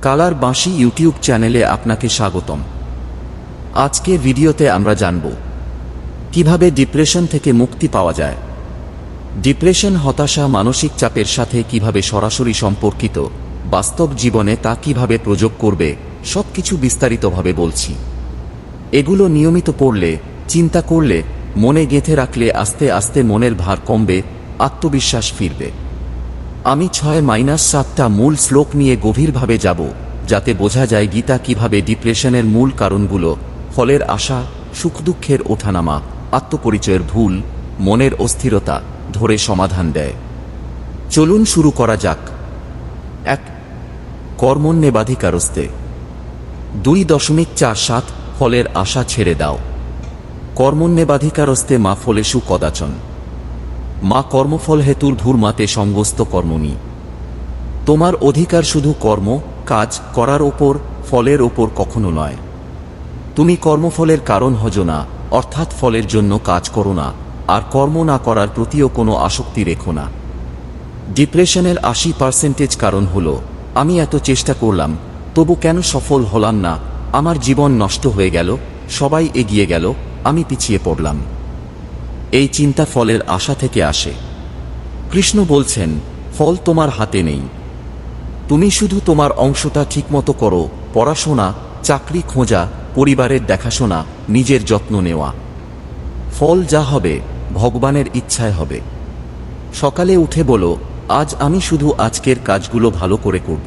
Colour বাঁশি YouTube চ্যানেলে আপনাকে স্বাগতম। আজকের ভিডিওতে আমরা জানব কিভাবে ডিপ্রেশন থেকে মুক্তি পাওয়া যায়। ডিপ্রেশন, হতাশা মানসিক চাপের সাথে কিভাবে সরাসরি সম্পর্কিত, বাস্তব জীবনে তা কিভাবে প্রয়োগ করবে, সবকিছু বিস্তারিতভাবে বলছি। এগুলো নিয়মিত পড়লে, চিন্তা করলে, মনে গেঁথে রাখলে আস্তে আস্তে মনের ভার কমবে, আত্মবিশ্বাস ফিরবে। আমি 6-7টা মূল শ্লোক নিয়ে গভীরভাবে যাব, যাতে বোঝা যায় গীতা কিভাবে ডিপ্রেশনের মূল কারণগুলো, ফলের আশা, সুখ দুঃখের ওঠানামা, আত্মপরিচয়ের ভুল, মনের অস্থিরতা ধরে সমাধান দেয়। চলুন শুরু করা যাক। 1. কর্মণ্যেবাধিকারস্তে। 2.47 ফলের আশা ছেড়ে দাও। কর্মণ্যেবাধিকারস্তে মা ফলেষু কদাচন। মা কর্মফল হেতুর ধূর্মাতে সঙ্গস্ত কর্মণি। তোমার অধিকার শুধু কর্ম কাজ করার ওপর, ফলের ওপর কখনো নয়। তুমি কর্মফলের কারণ হজো না, অর্থাৎ ফলের জন্য কাজ করো না, আর কর্ম না করার প্রতিও কোনো আসক্তি রেখো না। ডিপ্রেশনের 80% কারণ হলো, আমি এত চেষ্টা করলাম তবু কেন সফল হলাম না, আমার জীবন নষ্ট হয়ে গেল, সবাই এগিয়ে গেল, আমি পিছিয়ে পড়লাম। এই চিন্তা ফলের আশা থেকে আসে। কৃষ্ণ বলছেন, ফল তোমার হাতে নেই, তুমি শুধু তোমার অংশটা ঠিকমতো করো, পড়াশোনা, চাকরি খোঁজা, পরিবারের দেখাশোনা, নিজের যত্ন নেওয়া। ফল যা হবে ভগবানের ইচ্ছায় হবে। সকালে উঠে বলো, আজ আমি শুধু আজকের কাজগুলো ভালো করে করব,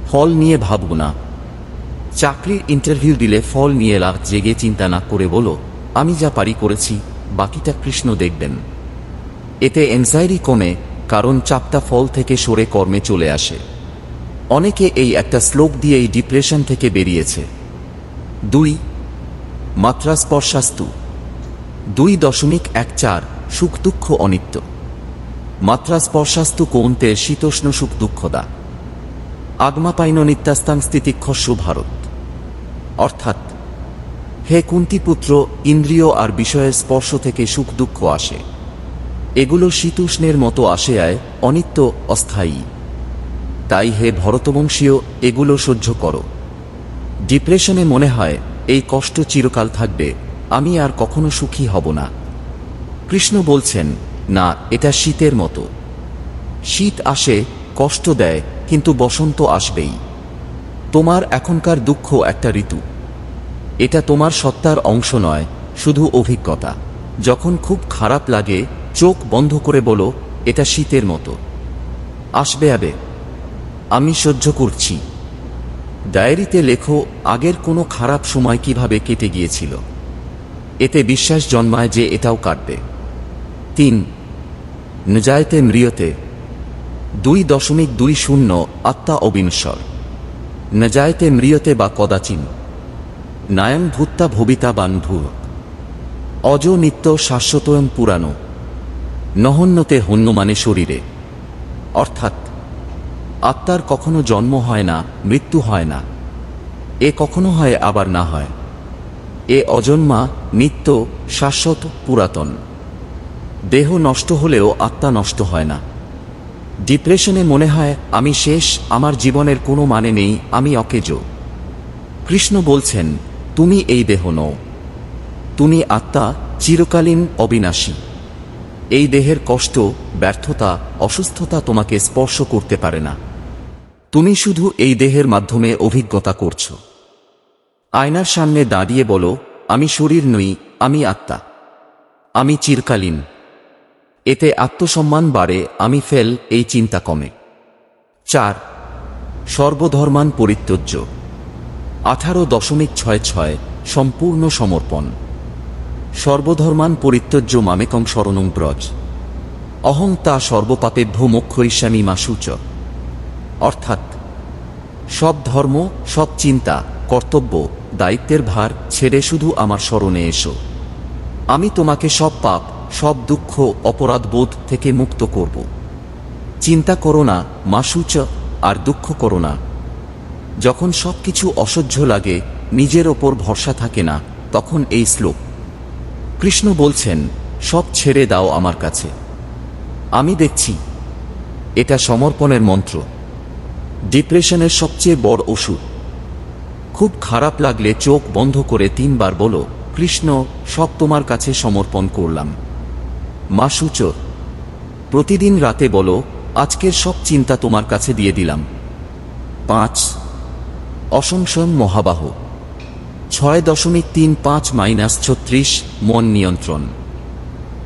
ফল নিয়ে ভাবব না। চাকরির ইন্টারভিউ দিলে ফল নিয়ে রাত জেগে চিন্তা না করে বলো, আমি যা পারি করেছি, বাকিটা কৃষ্ণ দেখবেন। এতে এনজাইটি কমে, কারণ চাপটা ফল থেকে সরে কর্মে চলে আসে। অনেকে এই একটা শ্লোক দিয়েই ডিপ্রেশন থেকে বেরিয়েছে। 2. মাত্রাস্পর্শাস্তু। 2.14 সুখ দুঃখ অনিত্য। মাত্রাস্পর্শাস্তু কৌন্তে শীতোষ্ণ সুখ দুঃখদা। আগমাপাইন নিত্যাস্তাং স্থিতিক্ষস্য ভারত। অর্থাৎ, হে কুন্তিপুত্র, ইন্দ্রিয় আর বিষয়ের স্পর্শ থেকে সুখ দুঃখ আসে। এগুলো শীতোষ্ণের মতো আসে, অনিত্য, অস্থায়ী। তাই হে ভরতবংশীয়, এগুলো সহ্য করো। ডিপ্রেশনে মনে হয় এই কষ্ট চিরকাল থাকবে, আমি আর কখনো সুখী হব না। কৃষ্ণ বলছেন, না, এটা শীতের মতো। শীত আসে, কষ্ট দেয়, কিন্তু বসন্ত আসবেই। তোমার এখনকার দুঃখ একটা ঋতু। এটা তোমার সত্তার অংশ নয়, শুধু অভিজ্ঞতা। যখন খুব খারাপ লাগে, চোখ বন্ধ করে বলো, এটা শীতের মতো, আসবে আবে, আমি সহ্য করছি। ডায়েরিতে লেখো, আগের কোনো খারাপ সময় কিভাবে কেটে গিয়েছিল। এতে বিশ্বাস জন্মায় যে এটাও কাটবে। 3. নজায়তে ম্রিয়তে। 2.20 আত্মা অবিনশ্বর। নজায়তে ম্রিয়তে বা কদাচিন। নায়ং ভূত্তা ভবিতা বানভূ। অজ নিত্য শাশ্বতয়ং পুরানো। নহন্যতে হন্য মানে শরীরে। অর্থাৎ, আত্মার কখনো জন্ম হয় না, মৃত্যু হয় না। এ কখনো হয়, আবার না হয়। এ অজন্মা, নিত্য, শাশ্বত, পুরাতন। দেহ নষ্ট হলেও আত্মা নষ্ট হয় না। ডিপ্রেশনে মনে হয় আমি শেষ, আমার জীবনের কোনো মানে নেই, আমি অকেজো। কৃষ্ণ বলছেন, তুমি এই দেহ নও, তুমি আত্মা, চিরকালীন, অবিনাশী। এই দেহের কষ্ট, ব্যর্থতা, অসুস্থতা তোমাকে স্পর্শ করতে পারে না। তুমি শুধু এই দেহের মাধ্যমে অভিজ্ঞতা করছ। আয়নার সামনে দাঁড়িয়ে বলো, আমি শরীর নই, আমি আত্মা, আমি চিরকালীন। এতে আত্মসম্মান বাড়ে, আমি ফেল, এই চিন্তা কমে। 4. সর্বধর্মান পরিত্যজ্য। 18.66 সম্পূর্ণ সমর্পণ। সর্বধর্মান পরিত্যজ্য মামেকং শরণং ব্রজ। অহং তা সর্বপাপেভ্য মোক্ষয়িষ্যামি মা শুচ। অর্থাৎ, সব ধর্ম, সব চিন্তা, কর্তব্য, দায়িত্বের ভার ছেড়ে শুধু আমার শরণে এসো। আমি তোমাকে সব পাপ, সব দুঃখ, অপরাধবোধ থেকে মুক্ত করব। চিন্তা করো না, মা শুচ, আর দুঃখ করো না। যখন সবকিছু অসহ্য লাগে, নিজের ওপর ভরসা থাকে না, তখন এই শ্লোক। কৃষ্ণ বলছেন, সব ছেড়ে দাও আমার কাছে, আমি দেখছি। এটা সমর্পণের মন্ত্র। ডিপ্রেশনের সবচেয়ে বড় ওষুধ। খুব খারাপ লাগলে চোখ বন্ধ করে 3 বার বলো, কৃষ্ণ, সব তোমার কাছে সমর্পণ করলাম। মা সূচক। প্রতিদিন রাতে বলো, আজকের সব চিন্তা তোমার কাছে দিয়ে দিলাম। 5. অসংশয় মহাবাহ। 6.35-36 মন নিয়ন্ত্রণ।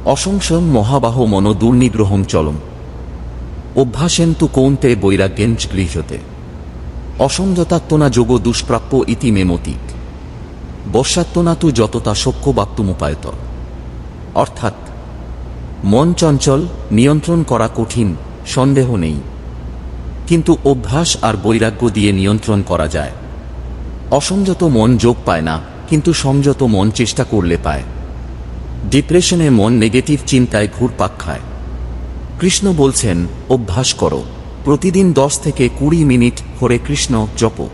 অসংশয় মহাবাহ মন দুর্নিগ্রহং চলম। অভ্যাসেন্তু কৌন্তে বৈরাগ্যেঞ্চ গৃহ্যতে। অসংযতাত্মনা যোগ দুষ্প্রাপ্য ইতি মেমতিক। বর্ষাত্মনা তু যততা শক্য বাক্তুমুপায়ত। অর্থাৎ মন চঞ্চল, নিয়ন্ত্রণ করা কঠিন, সন্দেহ নেই, কিন্তু অভ্যাস আর বৈরাগ্য দিয়ে নিয়ন্ত্রণ করা যায়। অসংযত মন যোগ পায় না, কিন্তু সংযত মন চেষ্টা করলে পায়। ডিপ্রেশনে মন নেগেটিভ চিন্তায় ঘুরপাক খায়। কৃষ্ণ বলছেন, অভ্যাস করো, প্রতিদিন 10 থেকে 20 মিনিট হরে কৃষ্ণ জপ।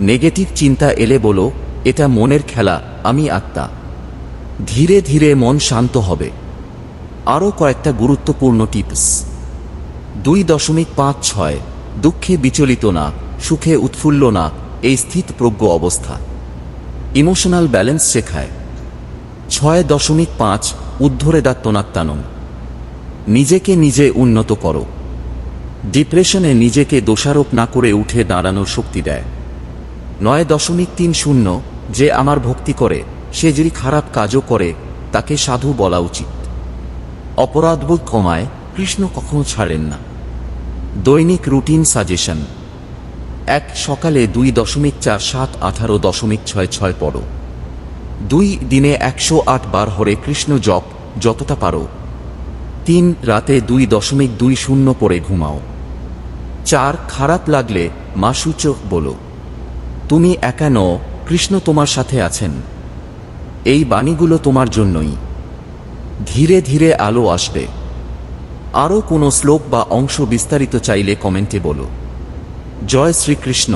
নেগেটিভ চিন্তা এলে বলো, এটা মনের খেলা, আমি আত্মা। ধীরে ধীরে মন শান্ত হবে। আরও কয়েকটা গুরুত্বপূর্ণ টিপস। 2.56 দুঃখে বিচলিত না, সুখে উৎফুল্ল না, এই স্থিতপ্রজ্ঞ অবস্থা। ইমোশনাল ব্যালেন্স শেখায়। 6.5 উদ্ধরেদাত্মনাত্মানম। নিজেকে নিজে উন্নত করো। ডিপ্রেশনে নিজেকে দোষারোপ না করে উঠে দাঁড়ানোর শক্তি দেয়। 9.30 যে আমার ভক্তি করে, সে যদি খারাপ কাজও করে তাকে সাধু বলা উচিত। অপরাধবোধ কমায়, কৃষ্ণ কখনো ছাড়েন না। দৈনিক রুটিন সাজেশন। 1. সকালে 2.47-18.66 পড়ো। 2. দিনে 108 বার হরে কৃষ্ণ জপ, যতটা পারো। 3. রাতে 2.20 পড়ে ঘুমাও। 4. খারাপ লাগলে মা সূচক বলো, তুমি একা নও, কৃষ্ণ তোমার সাথে আছেন। এই বাণীগুলো তোমার জন্যই। ধীরে ধীরে আলো আসবে। আরও কোনো শ্লোক বা অংশ বিস্তারিত চাইলে কমেন্টে বলো। জয় শ্রীকৃষ্ণ।